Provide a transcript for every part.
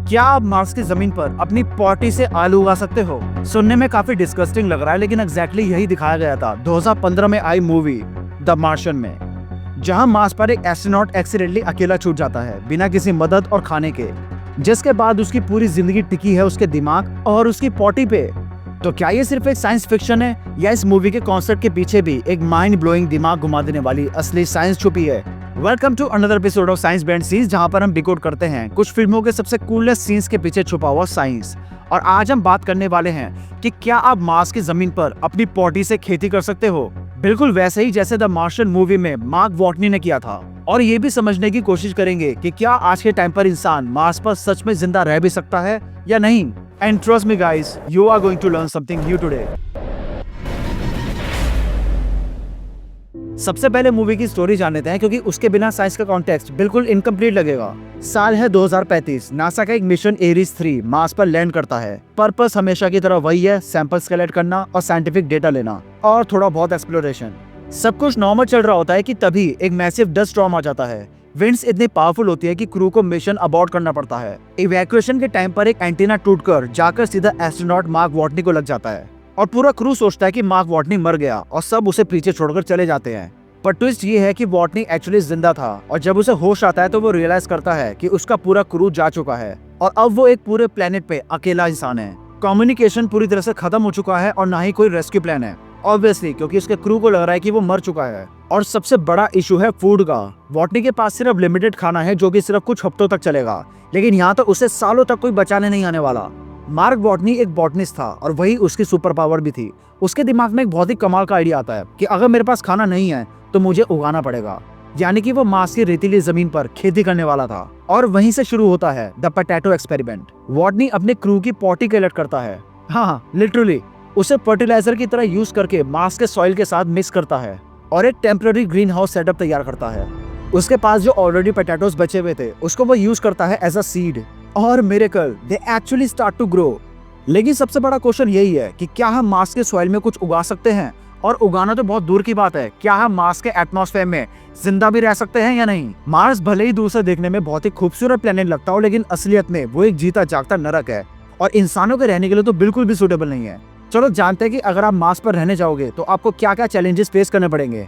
क्या आप मार्स की जमीन पर अपनी पॉटी से आलू उगा सकते हो? सुनने में काफी डिस्गस्टिंग लग रहा है, लेकिन एग्जैक्टली यही दिखाया गया था 2015 में आई मूवी द मार्शियन में, जहां मार्स पर एक एस्ट्रोनॉट एक्सीडेंटली अकेला छूट जाता है बिना किसी मदद और खाने के, जिसके बाद उसकी पूरी जिंदगी टिकी है उसके दिमाग और उसकी पॉटी पे। तो क्या ये सिर्फ एक साइंस फिक्शन है, या इस मूवी के कॉन्सेप्ट के पीछे भी एक माइंड ब्लोइंग, दिमाग घुमा देने वाली असली साइंस छुपी है? Welcome to another episode of science band sees, जहां पर हम डिकोड करते हैं कुछ फिल्मों के सबसे कूलेस्ट सीन्स के पीछे छुपा हुआ साइंस। और आज हम बात करने वाले हैं कि क्या आप मार्स की जमीन पर अपनी पॉटी से खेती कर सकते हो, बिल्कुल वैसे ही जैसे द मार्शियन मूवी में मार्क वॉटनी ने किया था। और ये भी समझने की कोशिश करेंगे कि क्या आज के टाइम पर इंसान मार्स पर सच में जिंदा रह भी सकता है या नहीं। And trust me guys, you are going to learn something new today. सबसे पहले मूवी की स्टोरी जान लेते हैं, क्योंकि उसके बिना साइंस का कॉन्टेक्स्ट बिल्कुल इनकम्प्लीट लगेगा। साल है 2035। नासा का एक मिशन एरिस 3 मार्स पर लैंड करता है। पर्पस हमेशा की तरह वही है, सैंपल्स कलेक्ट करना और साइंटिफिक डेटा लेना और थोड़ा बहुत एक्सप्लोरेशन। सब कुछ नॉर्मल चल रहा होता है कि तभी एक मैसिव डस्ट स्टॉर्म आ जाता है। विंड्स इतनी पावरफुल होती है कि क्रू को मिशन अबॉर्ट करना पड़ता है। इवैक्यूएशन के टाइम पर एक एंटीना टूटकर जाकर सीधा एस्ट्रोनॉट मार्क वॉटनी को लग जाता है और पूरा क्रू सोचता है कि मार्क वॉटनी मर गया और सब उसे पीछे छोड़कर चले जाते हैं। पर ट्विस्ट ये है कि वॉटनी एक्चुअली जिंदा था, और जब उसे होश आता है तो वो रियलाइज करता है कि उसका पूरा क्रू जा चुका है और अब वो एक पूरे प्लेनेट पे अकेला इंसान है। कम्युनिकेशन पूरी तरह से खत्म हो चुका है और ना ही कोई रेस्क्यू प्लान है, ऑब्वियसली, क्योंकि उसके क्रू को लग रहा है कि वो मर चुका है। और सबसे बड़ा इशू है फूड का। वॉटनी के पास सिर्फ लिमिटेड खाना है जो कि सिर्फ कुछ हफ्तों तक चलेगा, लेकिन यहाँ तो उसे सालों तक कोई बचाने नहीं आने वाला। मार्क वॉटनी एक बॉटनिस्ट था और वही उसकी सुपर पावर भी थी। उसके दिमाग में एक बहुत ही कमाल का आइडिया आता है कि अगर मेरे पास खाना नहीं है तो मुझे उगाना पड़ेगा। यानी कि वो मार्स की रेतीली जमीन पर खेती करने वाला था। और वहीं से शुरू होता है द पोटैटो एक्सपेरिमेंट। वॉटनी अपने क्रू की पॉटी कलेक्ट करता है, हाँ लिटरली उसे फर्टिलाइजर की तरह यूज करके मार्स के सॉइल के साथ मिक्स करता है और एक टेम्पररी ग्रीन हाउस सेटअप तैयार करता है। उसके पास जो ऑलरेडी पोटैटोस बचे हुए थे उसको वो यूज करता है एज अ सीड, और miracle, they actually start to grow. लेकिन सबसे बड़ा क्वेश्चन यही है कि क्या हम मार्स के सॉइल में कुछ उगा सकते हैं? और उगाना तो बहुत दूर की बात है, क्या हम मार्स के एटमॉस्फेयर में जिंदा भी रह सकते हैं या नहीं? मार्स भले ही दूर से देखने में बहुत ही खूबसूरत प्लेनेट लगता हो, लेकिन असलियत में वो एक जीता जागता नरक है और इंसानों के रहने के लिए तो बिल्कुल भी सूटेबल नहीं है। चलो जानते हैं कि अगर आप मार्स पर रहने जाओगे तो आपको क्या क्या चैलेंजेस फेस करने पड़ेंगे।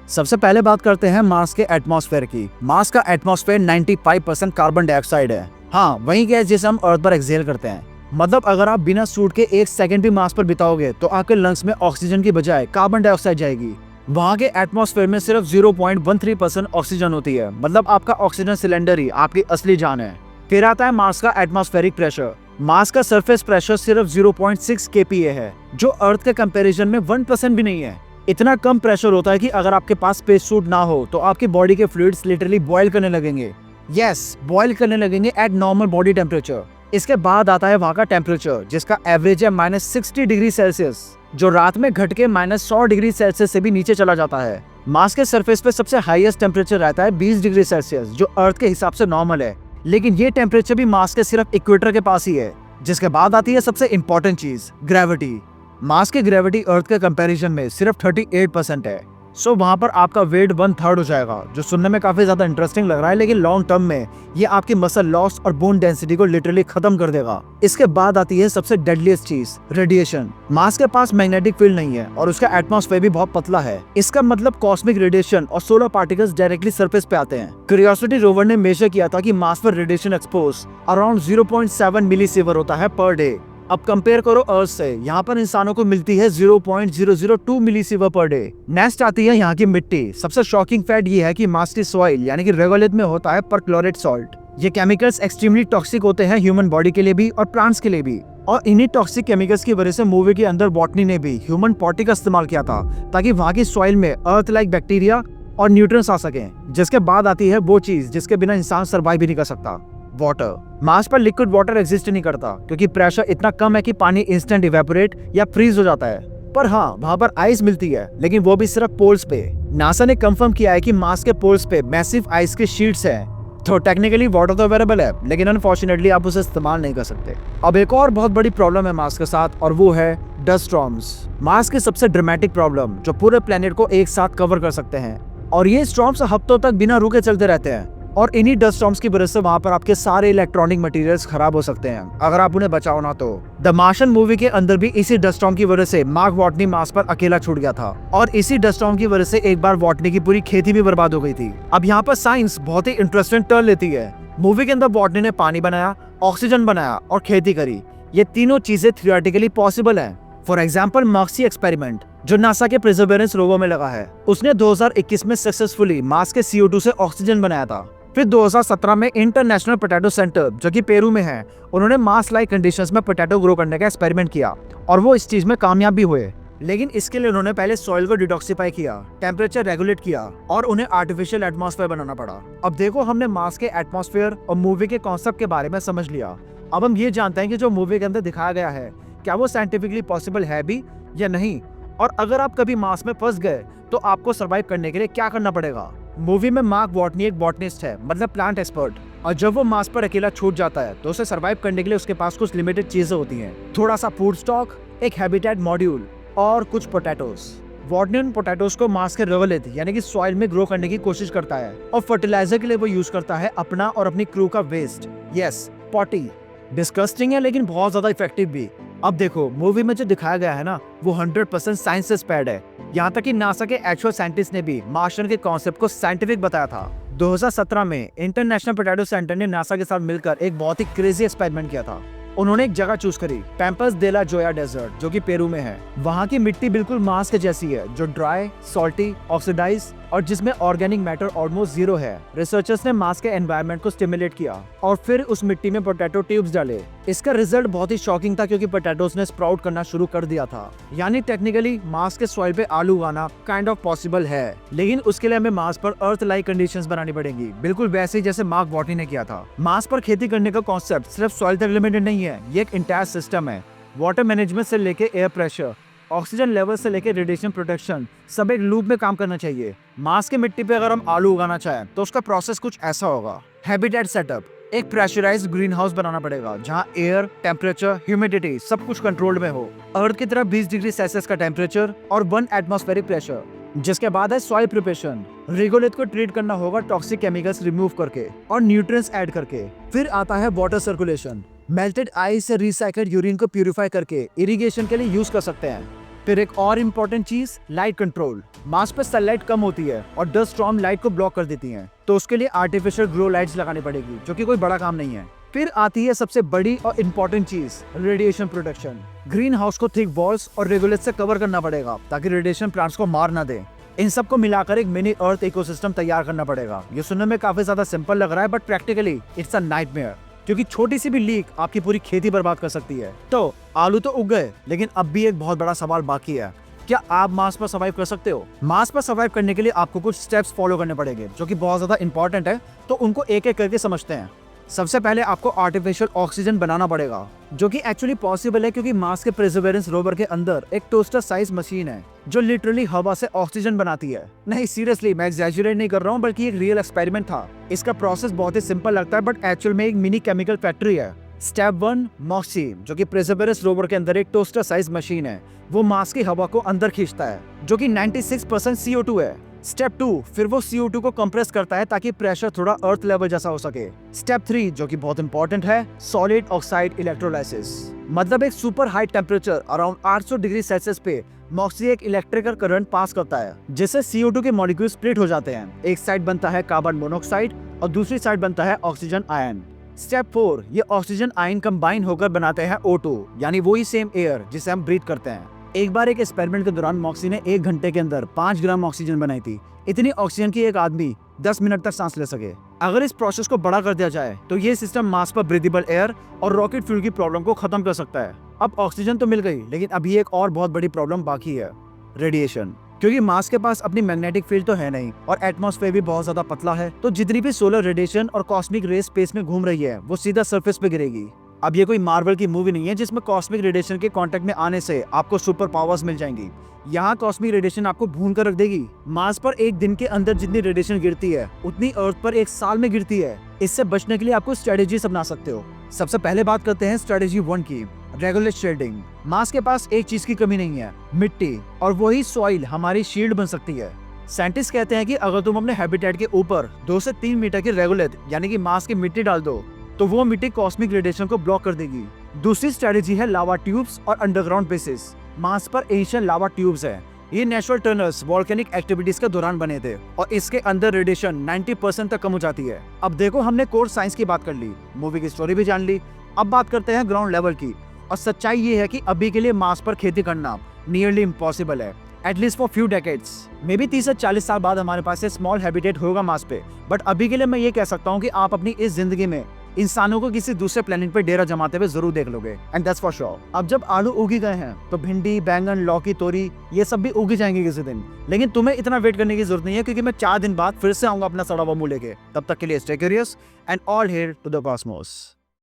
सबसे पहले बात करते हैं मार्स के एटमॉस्फेयर की। मार्स का एटमॉस्फेयर 95% कार्बन डाइऑक्साइड है। हाँ, वही गैस जिसे हम अर्थ पर एक्सहेल करते हैं। मतलब अगर आप बिना सूट के एक सेकंड भी मार्स पर बिताओगे तो आपके लंग्स में ऑक्सीजन की बजाय कार्बन डाइऑक्साइड जाएगी। वहाँ के एटमॉस्फेयर में सिर्फ 0.13% ऑक्सीजन होती है। मतलब आपका ऑक्सीजन सिलेंडर ही आपकी असली जान है। फिर आता है मार्स का एटमॉस्फेरिक प्रेशर। मार्स का सरफेस प्रेशर सिर्फ 0.6 kPa है, जो अर्थ के कंपैरिजन में 1% भी नहीं है। इतना कम प्रेशर होता है कि अगर आपके पास स्पेस सूट ना हो तो आपकी बॉडी के फ्लूइड्स लिटरली बॉयल करने लगेंगे। यस, बॉयल करने लगेंगे एट नॉर्मल बॉडी टेम्परेचर। इसके बाद आता है वहाँ का टेम्परेचर, जिसका एवरेज है -60 डिग्री सेल्सियस, जो रात में घट के -100 डिग्री सेल्सियस से भी नीचे चला जाता है। मार्स के सरफेस पे सबसे हाईएस्ट टेम्परेचर रहता है 20 डिग्री सेल्सियस, जो अर्थ के हिसाब से नॉर्मल है, लेकिन ये टेम्परेचर भी मार्स के सिर्फ इक्वेटर के पास ही है। जिसके बाद आती है सबसे इंपॉर्टेंट चीज, ग्रेविटी। मार्स की ग्रेविटी अर्थ के कंपैरिजन में सिर्फ 38% है। सो वहाँ पर आपका वेट 1/3 हो जाएगा, जो सुनने में काफी ज्यादा इंटरेस्टिंग लग रहा है, लेकिन लॉन्ग टर्म में ये आपकी मसल लॉस और बोन डेंसिटी को लिटरली खत्म कर देगा। इसके बाद आती है सबसे डेडलीस्ट चीज, रेडिएशन। मार्स के पास मैग्नेटिक फील्ड नहीं है और उसका एटमॉस्फेयर भी बहुत पतला है। इसका मतलब कॉस्मिक रेडिएशन और सोलर पार्टिकल्स डायरेक्टली सरफेस पे आते हैं। क्यूरियोसिटी रोवर ने मेजर किया था कि मार्स पर रेडिएशन एक्सपोज अराउंड 0.7 मिलीसीवर होता है पर डे। अब कंपेयर करो अर्थ से, यहाँ पर इंसानों को मिलती है 0.002 मिलीसीवर पर डे। नेक्स्ट आती है यहाँ की मिट्टी। सबसे शॉकिंग फैक्ट ये है कि मार्स की सॉइल यानी कि रेगोलिथ में होता है परक्लोरेट सॉल्ट। ये केमिकल्स एक्सट्रीमली टॉक्सिक होते हैं ह्यूमन बॉडी के लिए भी और प्लांट्स के लिए भी। और इन्हीं टॉक्सिक केमिकल्स की वजह से मूवी के अंदर बॉटनी ने भी ह्यूमन पॉटी का इस्तेमाल किया था, ताकि वहाँ की सॉइल में अर्थ लाइक बैक्टीरिया और न्यूट्रिएंट्स आ सके। जिसके बाद आती है वो चीज जिसके बिना इंसान सर्वाइव भी नहीं कर सकता, वाटर। मार्स पर लिक्विड वाटर एग्जिस्ट नहीं करता, क्योंकि प्रेशर इतना कम है कि पानी इंस्टेंट इवेपोरेट या फ्रीज हो जाता है। पर हाँ, वहाँ पर आइस मिलती है, लेकिन वो भी सिर्फ पोल्स पे। नासा ने कंफर्म किया है कि मार्स के पोल्स पे मैसिव आइस के शीट्स हैं। तो टेक्निकली वाटर तो अवेलेबल है, लेकिन अनफॉर्चुनेटली आप उसे इस्तेमाल नहीं कर सकते। अब एक और बहुत बड़ी प्रॉब्लम है मार्स के साथ, और वो है डस्ट स्टॉर्म्स। मार्स की सबसे ड्रामेटिक प्रॉब्लम, जो पूरे प्लेनेट को एक साथ कवर कर सकते हैं। और ये स्टॉर्म्स हफ्तों तक बिना रुके चलते रहते हैं। और इन्हीं डस्ट स्टॉर्म्स की वजह से वहां पर आपके सारे इलेक्ट्रॉनिक मटेरियल्स खराब हो सकते हैं अगर आप उन्हें बचाओ ना तो। द मार्शन मूवी के अंदर भी इसी डस्ट स्टॉर्म की वजह से मार्क वॉटनी मार्स पर अकेला छूट गया था और इसी डस्ट स्टॉर्म की वजह से एक बार वॉटनी की पूरी खेती भी बर्बाद हो गई थी। अब यहाँ पर साइंस बहुत ही इंटरेस्टिंग टर्न लेती है। मूवी के अंदर वॉटनी ने पानी बनाया, ऑक्सीजन बनाया और खेती करी। ये तीनों चीजें थियोरेटिकली पॉसिबल है। फॉर एग्जाम्पल मार्सी एक्सपेरिमेंट जो नासा के परसेवरेंस रोवर में लगा है, उसने 2021 में सक्सेसफुली मार्स के CO2 से ऑक्सीजन बनाया था। फिर 2017 में इंटरनेशनल पोटैटो सेंटर जो कि पेरू में है, उन्होंने मार्स लाइक कंडीशंस में पोटैटो ग्रो करने का एक्सपेरिमेंट किया और वो इस चीज में कामयाब भी हुए। लेकिन इसके लिए उन्होंने पहले सॉइल को डिटॉक्सिफाई किया, टेम्परेचर रेगुलेट किया और उन्हें आर्टिफिशियल एटमॉस्फेयर बनाना पड़ा। अब देखो, हमने मार्स के एटमॉस्फेयर और मूवी के कॉन्सेप्ट के बारे में समझ लिया। अब हम ये जानते हैं कि जो मूवी के अंदर दिखाया गया है क्या वो साइंटिफिकली पॉसिबल है भी या नहीं, और अगर आप कभी मार्स में फंस गए तो आपको सर्वाइव करने के लिए क्या करना पड़ेगा। मूवी में मार्क वॉटनी एक बॉटनिस्ट है, मतलब प्लांट एक्सपर्ट, और जब वो मार्स पर अकेला छूट जाता है तो उसे सर्वाइव करने के लिए उसके पास कुछ लिमिटेड चीजें होती हैं, थोड़ा सा फूड स्टॉक, एक हैबिटेट मॉड्यूल और कुछ पोटैटोस। वॉटनी उन पोटैटोस को मार्स के रिवलेट यानी कि सॉइल में ग्रो करने की कोशिश करता है और फर्टिलाइजर के लिए वो यूज करता है अपना और अपनी क्रू का वेस्ट। Yes, potty. डिस्गस्टिंग है लेकिन बहुत ज्यादा इफेक्टिव भी। अब देखो, मूवी में जो दिखाया गया है ना, वो 100% साइंस से इंस्पायर्ड है। यहाँ तक कि नासा के एक्चुअल साइंटिस्ट ने भी मार्शन के कॉन्सेप्ट को साइंटिफिक बताया था। 2017 में इंटरनेशनल पोटैटो सेंटर ने नासा के साथ मिलकर एक बहुत ही क्रेजी एक्सपेरिमेंट किया था। उन्होंने एक जगह चूज करी, पैम्पस दे ला जोया डेजर्ट, जो कि पेरू में है। वहाँ की मिट्टी बिल्कुल मार्स के जैसी है, जो ड्राई, सॉल्टी, ऑक्सीडाइज और जिसमें ऑर्गेनिक मैटर ऑलमोस्ट जीरो है। रिसर्चर्स ने मार्स के एनवायरनमेंट को स्टिमुलेट किया और फिर उस मिट्टी में पोटैटो ट्यूब्स डाले। इसका रिजल्ट बहुत ही शॉकिंग था क्योंकि पोटैटोस ने स्प्राउट करना शुरू कर दिया था। यानी टेक्निकली मार्स के सॉइल पे आलू उगाना काइंड ऑफ पॉसिबल है, लेकिन उसके लिए हमें मार्स पर अर्थ लाइक कंडीशंस बनानी पड़ेंगी, बिल्कुल वैसे ही जैसे मार्क वॉटनी ने किया था। मार्स पर खेती करने का कॉन्सेप्ट सिर्फ सॉइल तक लिमिटेड नहीं है, ये एक इंटायर सिस्टम है। वाटर मैनेजमेंट से लेके एयर प्रेशर, ऑक्सीजन लेवल से लेकर रेडिएशन प्रोटेक्शन, सब एक लूप में काम करना चाहिए। मार्स की मिट्टी पे अगर हम आलू उगाना चाहें तो उसका प्रोसेस कुछ ऐसा होगा। हैबिटेट सेटअप, एक प्रेशराइज्ड ग्रीन हाउस बनाना पड़ेगा जहां एयर, टेम्परेचर, ह्यूमिडिटी सब कुछ कंट्रोल्ड में हो। अर्थ की तरफ 20 डिग्री सेल्सियस का टेम्परेचर और 1 एटमॉस्फेरिक प्रेशर। जिसके बाद है सॉइल प्रिपरेशन, रिगोलिथ को ट्रीट करना होगा टॉक्सिक केमिकल्स रिमूव करके और न्यूट्रिएंट्स ऐड करके। फिर आता है वाटर सर्कुलेशन, मेल्टेड आइस से रिसाइक्ल्ड यूरिन को प्यूरिफाई करके इरिगेशन के लिए यूज कर सकते हैं। फिर एक और इम्पोर्टेंट चीज, लाइट कंट्रोल। मार्स पे सनलाइट कम होती है और डस्ट स्टॉर्म लाइट को ब्लॉक कर देती हैं, तो उसके लिए आर्टिफिशियल ग्रो लाइट्स लगानी पड़ेगी, जो कि कोई बड़ा काम नहीं है। फिर आती है सबसे बड़ी और इम्पोर्टेंट चीज, रेडिएशन प्रोटेक्शन। ग्रीन हाउस को थिक वॉल्स और रेगुलेट से कवर करना पड़ेगा ताकि रेडिएशन प्लांट्स को मार ना दे। इन सब को मिलाकर एक मिनी अर्थ इकोसिस्टम तैयार करना पड़ेगा। ये सुनने में काफी ज्यादा सिंपल लग रहा है, but practically it's a nightmare, क्योंकि छोटी सी भी लीक आपकी पूरी खेती बर्बाद कर सकती है। तो आलू तो उग गए, लेकिन अब भी एक बहुत बड़ा सवाल बाकी है, क्या आप मार्स पर सर्वाइव कर सकते हो? मार्स पर सर्वाइव करने के लिए आपको कुछ स्टेप्स फॉलो करने पड़ेंगे, जो कि बहुत ज्यादा इंपॉर्टेंट है, तो उनको एक एक करके समझते हैं। सबसे पहले आपको आर्टिफिशियल ऑक्सीजन बनाना पड़ेगा, जो कि एक्चुअली पॉसिबल है क्योंकि मार्स के परसेवरेंस रोवर के अंदर एक टोस्टर साइज मशीन है जो लिटरली हवा से ऑक्सीजन बनाती है। नहीं, सीरियसली मैं एग्जैजुरेट नहीं कर रहा हूँ, बल्कि एक रियल एक्सपेरिमेंट था। इसका प्रोसेस बहुत ही सिंपल लगता है, बट एक्चुअल में एक मिनी केमिकल फैक्ट्री है। स्टेप 1, मॉक्सी, जो कि परसेवरेंस रोवर के अंदर एक टोस्टर साइज मशीन है। वो मार्स की हवा को अंदर खींचता है, जो कि 96% CO2 है। स्टेप 2, फिर वो CO2 को कंप्रेस करता है ताकि प्रेशर थोड़ा अर्थ लेवल जैसा हो सके। स्टेप 3, जो कि बहुत इंपॉर्टेंट है, सॉलिड ऑक्साइड इलेक्ट्रोलाइसिस, मतलब एक super high temperature around 800 degree Celsius पे मॉक्सी एक इलेक्ट्रिकल करंट पास करता है, जिससे CO2 के मॉलिक्यूल स्प्लिट हो जाते हैं। एक साइड बनता है कार्बन मोनोऑक्साइड और दूसरी साइड बनता है ऑक्सीजन आयन। स्टेप 4, ये ऑक्सीजन आयन कंबाइन होकर बनाते हैं O2, यानी वही सेम एयर जिसे हम ब्रीथ करते हैं। एक बार एक एक्सपेरिमेंट के दौरान मॉक्सी ने 1 घंटे के अंदर 5 ग्राम ऑक्सीजन बनाई थी। इतनी ऑक्सीजन की एक आदमी 10 मिनट तक सांस ले सके। अगर इस प्रोसेस को बड़ा कर दिया जाए तो ये सिस्टम मार्स पर ब्रीदेबल एयर और रॉकेट फ्यूल की प्रॉब्लम को खत्म कर सकता है। अब ऑक्सीजन तो मिल गई, लेकिन अभी एक और बहुत बड़ी प्रॉब्लम बाकी है, रेडिएशन। क्योंकि मार्स के पास अपनी मैग्नेटिक फील्ड तो है नहीं और एटमॉस्फेयर भी बहुत ज्यादा पतला है, तो जितनी भी सोलर रेडिएशन और कॉस्मिक रे स्पेस में घूम रही है वो सीधा सरफेस पे गिरेगी। अब ये कोई मार्वल की मूवी नहीं है जिसमें कॉस्मिक रेडिएशन के कांटेक्ट में आने से आपको सुपर पावर्स मिल जाएंगी। यहाँ कॉस्मिक रेडिएशन आपको भून कर रख देगी। मार्स पर एक दिन के अंदर जितनी रेडिएशन गिरती है उतनी अर्थ पर 1 साल में गिरती है। इससे बचने के लिए आपको स्ट्रेटेजी अपना सकते हो। सबसे पहले बात करते हैं स्ट्रेटेजी 1 की, रेगुलर शेडिंग। मार्स के पास एक चीज की कमी नहीं है, मिट्टी, और वही सॉइल हमारी शील्ड बन सकती है। साइंटिस्ट कहते हैं कि अगर तुम अपने हैबिटेट के ऊपर 2 से 3 मीटर की रेगुलेट यानी कि मार्स की मिट्टी डाल दो तो वो मिट्टी कॉस्मिक रेडिएशन को ब्लॉक कर देगी। दूसरी स्ट्रेटेजी है लावा ट्यूब्स और अंडरग्राउंड बेसिस। मार्स पर एशियन लावा ट्यूब्स है। ये नेचुरल टनल्स वोल्केनिक एक्टिविटीज के दौरान बने थे और इसके अंदर रेडिएशन 90% तक कम हो जाती है। अब देखो, हमने कोर साइंस की बात कर ली, मूवी की स्टोरी भी जान ली, अब बात करते हैं ग्राउंड लेवल की। और सच्चाई ये है कि अभी के लिए मार्स पर खेती करना नियरली इम्पॉसिबल है, at least for few decades. May be 30 से 40 साल बाद हमारे पास स्मॉल हैबिटेट होगा मार्स पे, बट अभी के लिए मैं ये कह सकता हूँ कि आप अपनी इस जिंदगी में इंसानों को किसी दूसरे प्लेनेट पे डेरा जमाते हुए जरूर देख लोगे, एंड दैट्स फॉर श्योर। अब जब आलू उगी गए हैं तो भिंडी, बैंगन, लौकी, तोरी ये सब भी उगी जाएंगे किसी दिन, लेकिन तुम्हें इतना वेट करने की जरूरत नहीं है क्योंकि मैं 4 दिन बाद फिर से आऊंगा अपना सड़ा हुआ मुंह लेके। तब तक के लिए stay curious and all here to the Cosmos.